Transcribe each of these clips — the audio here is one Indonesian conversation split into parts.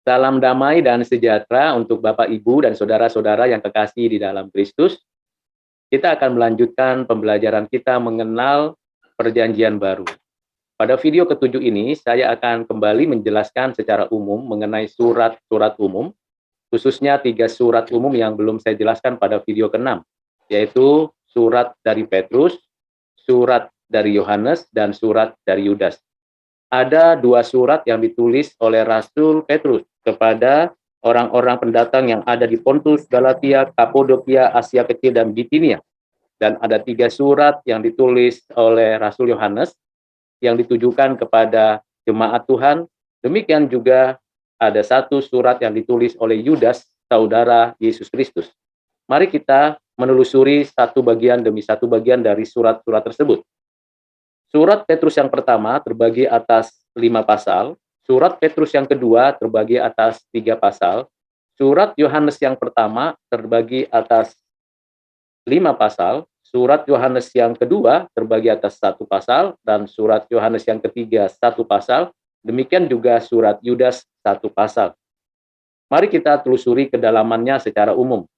Salam damai dan sejahtera untuk Bapak, Ibu, dan saudara-saudara yang kekasih di dalam Kristus. Kita akan melanjutkan pembelajaran kita mengenal perjanjian baru. Pada video ketujuh ini, saya akan kembali menjelaskan secara umum mengenai surat-surat umum, khususnya 3 surat umum yang belum saya jelaskan pada video ke-6, yaitu surat dari Petrus, surat dari Yohanes, dan surat dari Yudas. Ada 2 surat yang ditulis oleh Rasul Petrus kepada orang-orang pendatang yang ada di Pontus, Galatia, Kapodokia, Asia Kecil, dan Bitinia. Dan ada 3 surat yang ditulis oleh Rasul Yohanes yang ditujukan kepada jemaat Tuhan. Demikian juga ada 1 surat yang ditulis oleh Yudas, saudara Yesus Kristus. Mari kita menelusuri satu bagian demi satu bagian dari surat-surat tersebut. Surat Petrus yang pertama terbagi atas 5 pasal, surat Petrus yang kedua terbagi atas 3 pasal, surat Yohanes yang pertama terbagi atas 5 pasal, surat Yohanes yang kedua terbagi atas 1 pasal, dan surat Yohanes yang ketiga 1 pasal, demikian juga surat Yudas 1 pasal. Mari kita telusuri kedalamannya secara umum.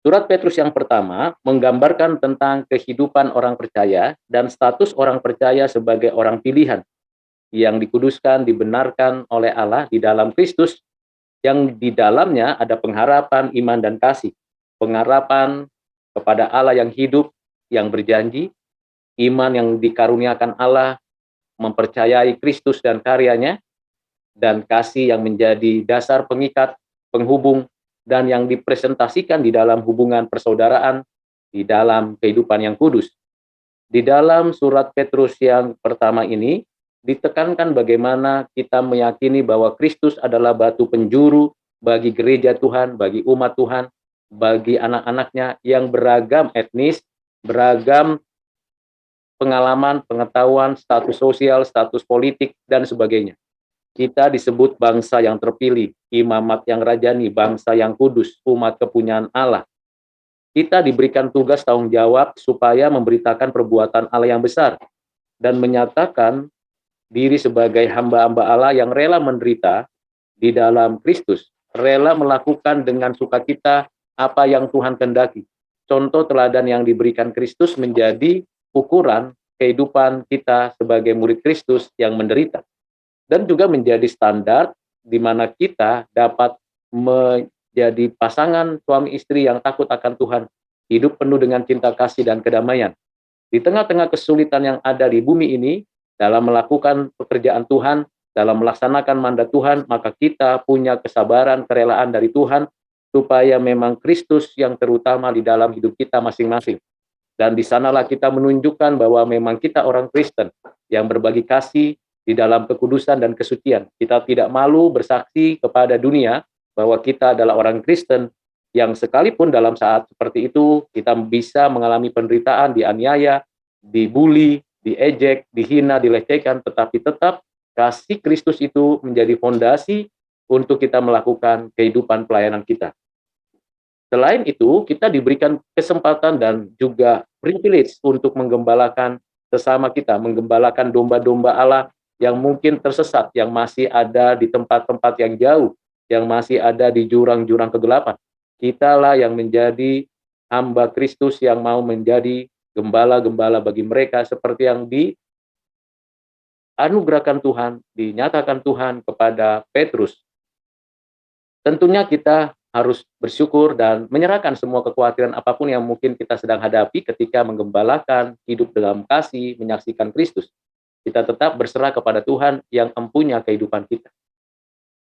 Surat Petrus yang pertama menggambarkan tentang kehidupan orang percaya dan status orang percaya sebagai orang pilihan yang dikuduskan, dibenarkan oleh Allah di dalam Kristus, yang di dalamnya ada pengharapan, iman, dan kasih. Pengharapan kepada Allah yang hidup, yang berjanji, iman yang dikaruniakan Allah, mempercayai Kristus dan karyanya, dan kasih yang menjadi dasar pengikat, penghubung, dan yang dipresentasikan di dalam hubungan persaudaraan, di dalam kehidupan yang kudus. Di dalam surat Petrus yang pertama ini, ditekankan bagaimana kita meyakini bahwa Kristus adalah batu penjuru bagi gereja Tuhan, bagi umat Tuhan, bagi anak-anaknya yang beragam etnis, beragam pengalaman, pengetahuan, status sosial, status politik, dan sebagainya. Kita disebut bangsa yang terpilih, imamat yang rajani, bangsa yang kudus, umat kepunyaan Allah. Kita diberikan tugas tanggung jawab supaya memberitakan perbuatan Allah yang besar dan menyatakan diri sebagai hamba-hamba Allah yang rela menderita di dalam Kristus, rela melakukan dengan sukacita apa yang Tuhan kehendaki. Contoh teladan yang diberikan Kristus menjadi ukuran kehidupan kita sebagai murid Kristus yang menderita. Dan juga menjadi standar di mana kita dapat menjadi pasangan suami istri yang takut akan Tuhan, hidup penuh dengan cinta kasih dan kedamaian. Di tengah-tengah kesulitan yang ada di bumi ini, dalam melakukan pekerjaan Tuhan, dalam melaksanakan mandat Tuhan, maka kita punya kesabaran, kerelaan dari Tuhan, supaya memang Kristus yang terutama di dalam hidup kita masing-masing. Dan di sanalah kita menunjukkan bahwa memang kita orang Kristen yang berbagi kasih, di dalam kekudusan dan kesucian. Kita tidak malu bersaksi kepada dunia bahwa kita adalah orang Kristen yang sekalipun dalam saat seperti itu kita bisa mengalami penderitaan, dianiaya, dibully, diejek, dihina, dilecehkan, tetapi tetap kasih Kristus itu menjadi fondasi untuk kita melakukan kehidupan pelayanan kita. Selain itu, kita diberikan kesempatan dan juga privilege untuk menggembalakan sesama kita, menggembalakan domba-domba Allah yang mungkin tersesat, yang masih ada di tempat-tempat yang jauh, yang masih ada di jurang-jurang kegelapan. Kitalah yang menjadi hamba Kristus yang mau menjadi gembala-gembala bagi mereka seperti yang dianugerahkan Tuhan, dinyatakan Tuhan kepada Petrus. Tentunya kita harus bersyukur dan menyerahkan semua kekhawatiran apapun yang mungkin kita sedang hadapi ketika menggembalakan, hidup dalam kasih, menyaksikan Kristus. Kita tetap berserah kepada Tuhan yang empunya kehidupan kita.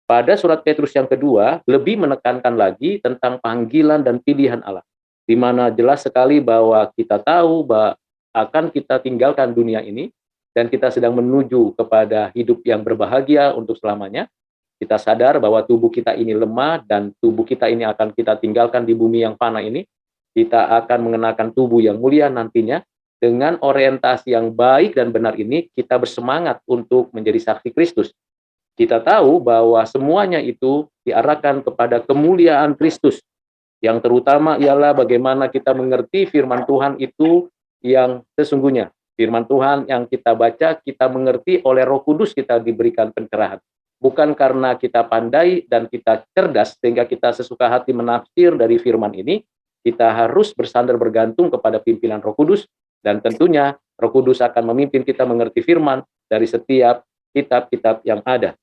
Pada surat Petrus yang kedua, lebih menekankan lagi tentang panggilan dan pilihan Allah, di mana jelas sekali bahwa kita tahu bahwa akan kita tinggalkan dunia ini, dan kita sedang menuju kepada hidup yang berbahagia untuk selamanya. Kita sadar bahwa tubuh kita ini lemah, dan tubuh kita ini akan kita tinggalkan di bumi yang fana ini. Kita akan mengenakan tubuh yang mulia nantinya. Dengan orientasi yang baik dan benar ini, kita bersemangat untuk menjadi saksi Kristus. Kita tahu bahwa semuanya itu diarahkan kepada kemuliaan Kristus. Yang terutama ialah bagaimana kita mengerti firman Tuhan itu yang sesungguhnya. Firman Tuhan yang kita baca, kita mengerti oleh Roh Kudus, kita diberikan pencerahan. Bukan karena kita pandai dan kita cerdas sehingga kita sesuka hati menafsir dari firman ini, kita harus bersandar bergantung kepada pimpinan Roh Kudus, dan tentunya Roh Kudus akan memimpin kita mengerti firman dari setiap kitab-kitab yang ada.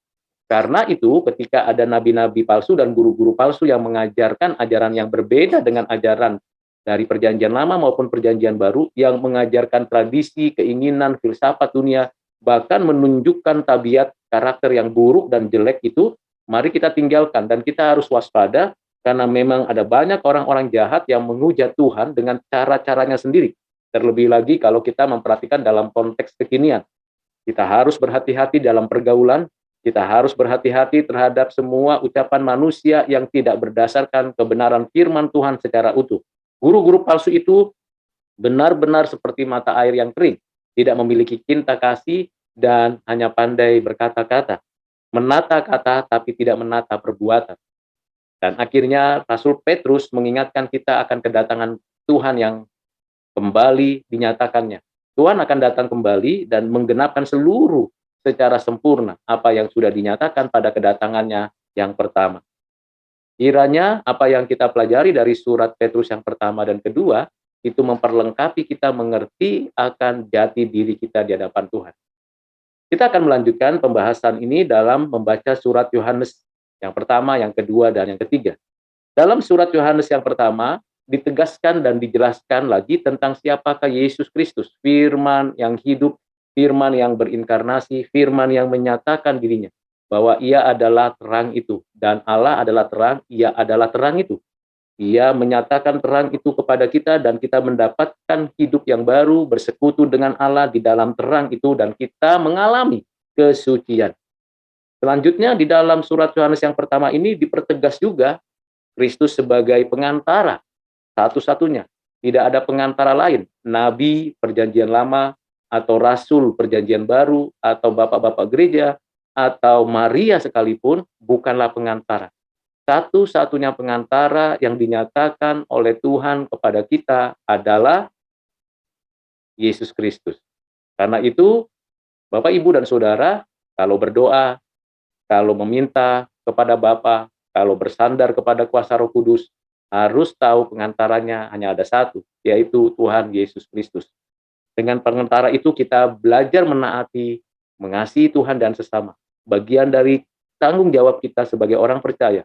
Karena itu, ketika ada nabi-nabi palsu dan guru-guru palsu yang mengajarkan ajaran yang berbeda dengan ajaran dari Perjanjian Lama maupun Perjanjian Baru, yang mengajarkan tradisi, keinginan, filsafat dunia, bahkan menunjukkan tabiat karakter yang buruk dan jelek itu, mari kita tinggalkan dan kita harus waspada karena memang ada banyak orang-orang jahat yang menghujat Tuhan dengan cara-caranya sendiri. Terlebih lagi kalau kita memperhatikan dalam konteks kekinian. Kita harus berhati-hati dalam pergaulan, kita harus berhati-hati terhadap semua ucapan manusia yang tidak berdasarkan kebenaran firman Tuhan secara utuh. Guru-guru palsu itu benar-benar seperti mata air yang kering, tidak memiliki cinta kasih dan hanya pandai berkata-kata, menata kata tapi tidak menata perbuatan. Dan akhirnya Rasul Petrus mengingatkan kita akan kedatangan Tuhan yang kembali dinyatakannya. Tuhan akan datang kembali dan menggenapkan seluruh secara sempurna apa yang sudah dinyatakan pada kedatangannya yang pertama. Kiranya apa yang kita pelajari dari surat Petrus yang pertama dan kedua itu memperlengkapi kita mengerti akan jati diri kita di hadapan Tuhan. Kita akan melanjutkan pembahasan ini dalam membaca surat Yohanes yang pertama, yang kedua, dan yang ketiga. Dalam surat Yohanes yang pertama, ditegaskan dan dijelaskan lagi tentang siapakah Yesus Kristus, firman yang hidup, firman yang berinkarnasi, firman yang menyatakan dirinya, bahwa ia adalah terang itu, dan Allah adalah terang, ia adalah terang itu. Ia menyatakan terang itu kepada kita dan kita mendapatkan hidup yang baru, bersekutu dengan Allah di dalam terang itu, dan kita mengalami kesucian. Selanjutnya di dalam surat Yohanes yang pertama ini dipertegas juga Kristus sebagai pengantara satu-satunya. Tidak ada pengantara lain, nabi Perjanjian Lama atau rasul Perjanjian Baru atau bapak-bapak gereja atau Maria sekalipun bukanlah pengantara. Satu-satunya pengantara yang dinyatakan oleh Tuhan kepada kita adalah Yesus Kristus. Karena itu, Bapak, Ibu, dan Saudara, kalau berdoa, kalau meminta kepada Bapa, kalau bersandar kepada kuasa Roh Kudus, harus tahu pengantaranya hanya ada satu, yaitu Tuhan Yesus Kristus. Dengan pengantara itu kita belajar menaati, mengasihi Tuhan dan sesama. Bagian dari tanggung jawab kita sebagai orang percaya.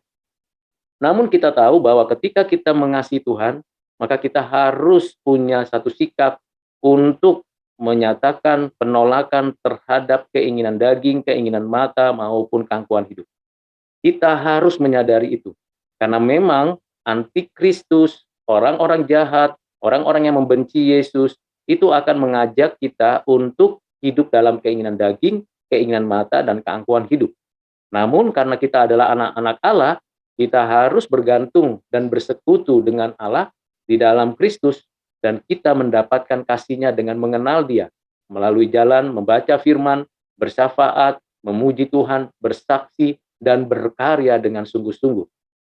Namun kita tahu bahwa ketika kita mengasihi Tuhan, maka kita harus punya satu sikap untuk menyatakan penolakan terhadap keinginan daging, keinginan mata, maupun kangkuhan hidup. Kita harus menyadari itu. Karena memang antikristus, orang-orang jahat, orang-orang yang membenci Yesus, itu akan mengajak kita untuk hidup dalam keinginan daging, keinginan mata, dan keangkuhan hidup. Namun karena kita adalah anak-anak Allah, kita harus bergantung dan bersekutu dengan Allah di dalam Kristus, dan kita mendapatkan kasih-Nya dengan mengenal Dia, melalui jalan membaca firman, bersyafaat, memuji Tuhan, bersaksi, dan berkarya dengan sungguh-sungguh.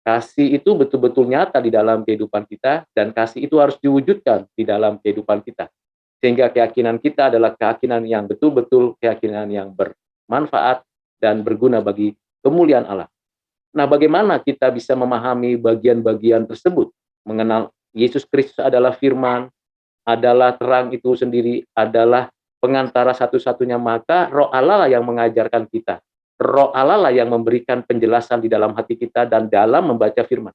Kasih itu betul-betul nyata di dalam kehidupan kita, dan kasih itu harus diwujudkan di dalam kehidupan kita. Sehingga keyakinan kita adalah keyakinan yang betul-betul keyakinan yang bermanfaat dan berguna bagi kemuliaan Allah. Nah, bagaimana kita bisa memahami bagian-bagian tersebut? Mengenal Yesus Kristus adalah firman, adalah terang itu sendiri, adalah pengantara satu-satunya, maka Roh Allah yang mengajarkan kita. Roh Allah yang memberikan penjelasan di dalam hati kita dan dalam membaca firman.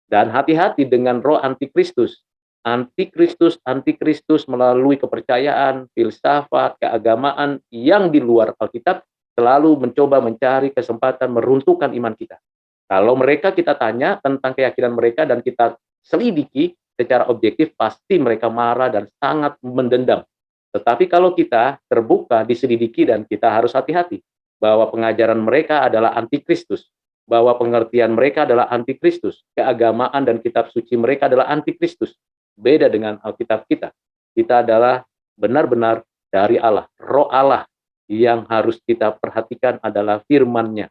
Dan hati-hati dengan roh antikristus. Antikristus melalui kepercayaan, filsafat, keagamaan yang di luar Alkitab selalu mencoba mencari kesempatan meruntuhkan iman kita. Kalau mereka kita tanya tentang keyakinan mereka dan kita selidiki secara objektif, pasti mereka marah dan sangat mendendam. Tetapi kalau kita terbuka, diselidiki, dan kita harus hati-hati bahwa pengajaran mereka adalah antikristus, bahwa pengertian mereka adalah antikristus, keagamaan dan kitab suci mereka adalah antikristus. Beda dengan Alkitab kita. Kita adalah benar-benar dari Allah. Roh Allah yang harus kita perhatikan adalah firman-Nya.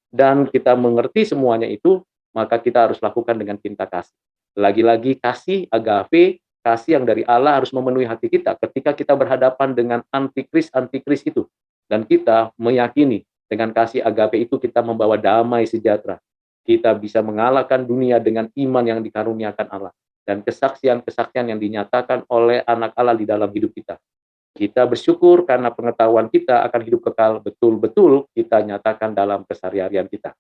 Dan kita mengerti semuanya itu, maka kita harus lakukan dengan cinta kasih. Lagi-lagi kasih agape, kasih yang dari Allah harus memenuhi hati kita ketika kita berhadapan dengan antikris itu. Dan kita meyakini Dengan kasih agape itu kita membawa damai sejahtera. Kita bisa mengalahkan dunia dengan iman yang dikaruniakan Allah dan kesaksian-kesaksian yang dinyatakan oleh anak Allah di dalam hidup kita. Kita bersyukur karena pengetahuan kita akan hidup kekal betul-betul kita nyatakan dalam keseharian kita.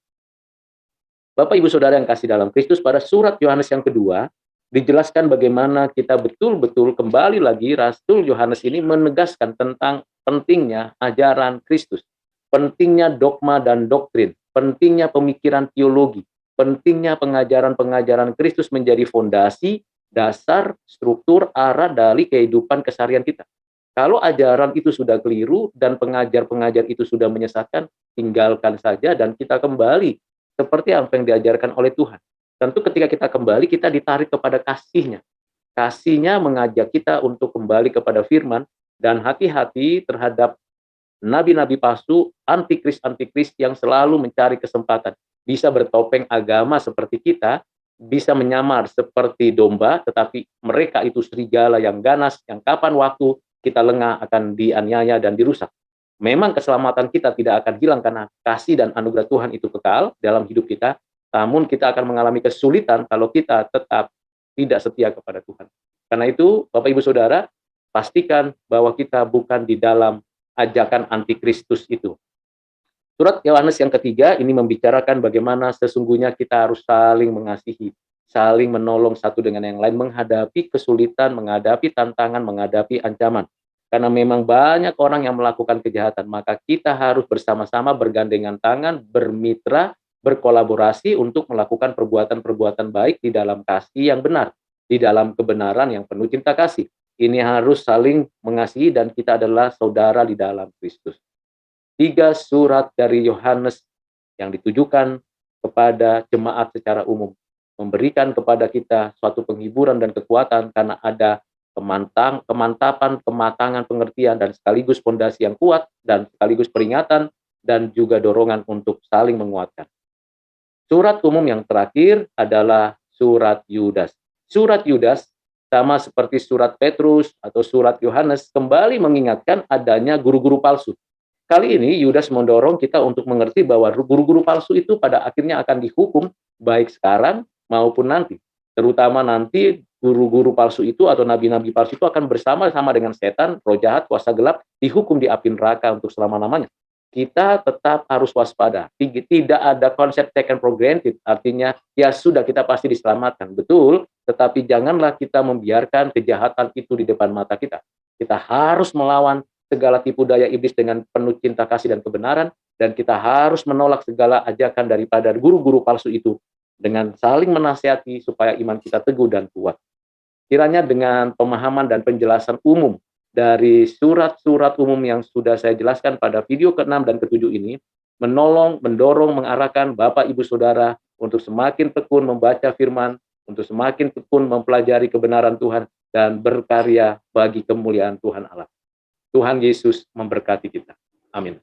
Bapak Ibu Saudara yang kasih dalam Kristus, pada surat Yohanes yang kedua dijelaskan bagaimana kita betul-betul kembali lagi Rasul Yohanes ini menegaskan tentang pentingnya ajaran Kristus, pentingnya dogma dan doktrin, pentingnya pemikiran teologi, pentingnya pengajaran-pengajaran Kristus menjadi fondasi, dasar, struktur, arah dari kehidupan keseharian kita. Kalau ajaran itu sudah keliru dan pengajar-pengajar itu sudah menyesatkan, tinggalkan saja dan kita kembali seperti apa yang diajarkan oleh Tuhan. Tentu ketika kita kembali, kita ditarik kepada kasih-Nya. Kasih-Nya mengajak kita untuk kembali kepada firman dan hati-hati terhadap nabi-nabi palsu, antikris-antikris yang selalu mencari kesempatan. Bisa bertopeng agama seperti kita, bisa menyamar seperti domba, tetapi mereka itu serigala yang ganas, yang kapan waktu kita lengah akan dianiaya dan dirusak. Memang keselamatan kita tidak akan hilang karena kasih dan anugerah Tuhan itu kekal dalam hidup kita, namun kita akan mengalami kesulitan kalau kita tetap tidak setia kepada Tuhan. Karena itu, Bapak Ibu Saudara, pastikan bahwa kita bukan di dalam ajakan antikristus itu. Surat Yohanes yang ketiga ini membicarakan bagaimana sesungguhnya kita harus saling mengasihi, saling menolong satu dengan yang lain, menghadapi kesulitan, menghadapi tantangan, menghadapi ancaman. Karena memang banyak orang yang melakukan kejahatan, maka kita harus bersama-sama bergandengan tangan, bermitra, berkolaborasi untuk melakukan perbuatan-perbuatan baik di dalam kasih yang benar, di dalam kebenaran yang penuh cinta kasih. Ini harus saling mengasihi dan kita adalah saudara di dalam Kristus. 3 surat dari Yohanes yang ditujukan kepada jemaat secara umum, memberikan kepada kita suatu penghiburan dan kekuatan karena ada kemantapan, kematangan pengertian, dan sekaligus fondasi yang kuat, dan sekaligus peringatan, dan juga dorongan untuk saling menguatkan. Surat umum yang terakhir adalah surat Yudas. Surat Yudas, sama seperti surat Petrus atau surat Yohanes, kembali mengingatkan adanya guru-guru palsu. Kali ini Yudas mendorong kita untuk mengerti bahwa guru-guru palsu itu pada akhirnya akan dihukum, baik sekarang maupun nanti. Terutama nanti guru-guru palsu itu atau nabi-nabi palsu itu akan bersama-sama dengan setan, roh jahat, kuasa gelap, dihukum di api neraka untuk selama-lamanya. Kita tetap harus waspada. Tidak ada konsep taken for granted, artinya ya sudah kita pasti diselamatkan. Betul, tetapi janganlah kita membiarkan kejahatan itu di depan mata kita. Kita harus melawan segala tipu daya iblis dengan penuh cinta kasih dan kebenaran, dan kita harus menolak segala ajakan daripada guru-guru palsu itu dengan saling menasihati supaya iman kita teguh dan kuat. Kiranya dengan pemahaman dan penjelasan umum dari surat-surat umum yang sudah saya jelaskan pada video ke-6 dan ke-7 ini, menolong, mendorong, mengarahkan Bapak Ibu Saudara untuk semakin tekun membaca firman, untuk semakin tekun mempelajari kebenaran Tuhan, dan berkarya bagi kemuliaan Tuhan Allah. Tuhan Yesus memberkati kita. Amin.